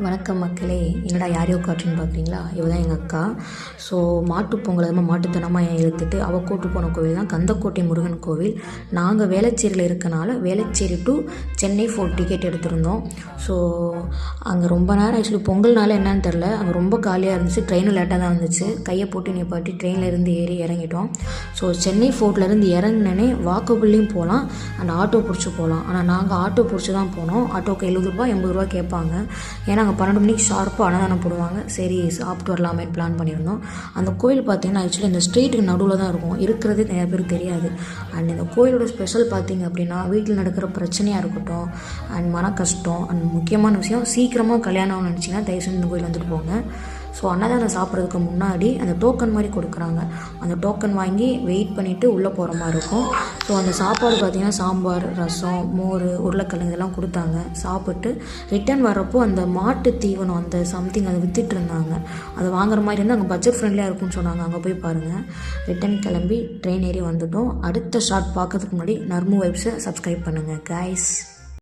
வணக்கம் மக்களே. என்னடா யாரையோ காட்டுன்னு பார்க்குறீங்களா? இவ தான் எங்கள் அக்கா. ஸோ மாட்டுப் பொங்கல் அதுமாதிரி மாட்டுத்தனமாக எடுத்துகிட்டு அவள் கூட்டு போன கோவில் தான் கந்தக்கோட்டை முருகன் கோவில். நாங்கள் வேளச்சேரியில் இருக்கனால வேளச்சேரி டு சென்னை 4 டிக்கெட் எடுத்திருந்தோம். ஸோ அங்கே ரொம்ப நேரம் ஆக்சுவலி பொங்கல்னால என்னன்னு தெரில, அங்கே ரொம்ப காலியாக இருந்துச்சு. ட்ரெயினும் லேட்டாக தான் வந்துச்சு. கையை போட்டு நிப்பாட்டி ட்ரெயினில் இருந்து ஏறி இறங்கிட்டோம். ஸோ சென்னை 4லேருந்து இறங்கினே வாக்கபுள்லேயும் போகலாம் அண்ட் ஆட்டோ பிடிச்சி போகலாம். ஆனால் நாங்கள் ஆட்டோ பிடிச்சி தான் போனோம். ஆட்டோக்கு 70 ரூபா 80 ரூபா கேட்பாங்க. ஏன்னா அங்கே 12 மணிக்கு ஷார்ப்பாக அன்னதானம் போடுவாங்க. சரி சாப்பிட்டு வரலாமே பிளான் பண்ணியிருந்தோம். அந்த கோயில் பார்த்திங்கன்னா ஆக்சுவலி இந்த ஸ்ட்ரீட்டுக்கு நடுவில் தான் இருக்கும். இருக்கிறதே நிறைய பேருக்கு தெரியாது. அண்ட் இந்த கோயிலோட ஸ்பெஷல் பார்த்திங்க அப்படின்னா வீட்டில் நடக்கிற பிரச்சனையாக இருக்கட்டும் அண்ட் மன கஷ்டம் அண்ட் முக்கியமான விஷயம் சீக்கிரமாக கல்யாணம்னு நினச்சிங்கன்னா தயவு செஞ்சு இந்த கோயில் வந்துட்டு போங்க. ஸோ அன்னதானம் சாப்பிட்றதுக்கு முன்னாடி அந்த டோக்கன் மாதிரி கொடுக்குறாங்க. அந்த டோக்கன் வாங்கி வெயிட் பண்ணிவிட்டு உள்ளே போகிற மாதிரி இருக்கும். ஸோ அந்த சாப்பாடு பார்த்திங்கன்னா சாம்பார், ரசம், மோர், உருளைக்கிழங்கு இதெல்லாம் கொடுத்தாங்க. சாப்பிட்டு ரிட்டன் வரப்போ அந்த மாட்டு தீவனம் அந்த சம்திங் அதை விற்றுட்டு இருந்தாங்க. அதை வாங்குற மாதிரி இருந்தால் அங்கே பட்ஜெட் ஃப்ரெண்ட்லியாக இருக்கும்னு சொன்னாங்க. அங்கே போய் பாருங்கள். ரிட்டன் கிளம்பி ட்ரெயின் ஏறி வந்துட்டோம். அடுத்த ஷார்ட் பார்க்கறதுக்கு முன்னாடி நர்மு வைப்ஸை சப்ஸ்கிரைப் பண்ணுங்கள் கைஸ்.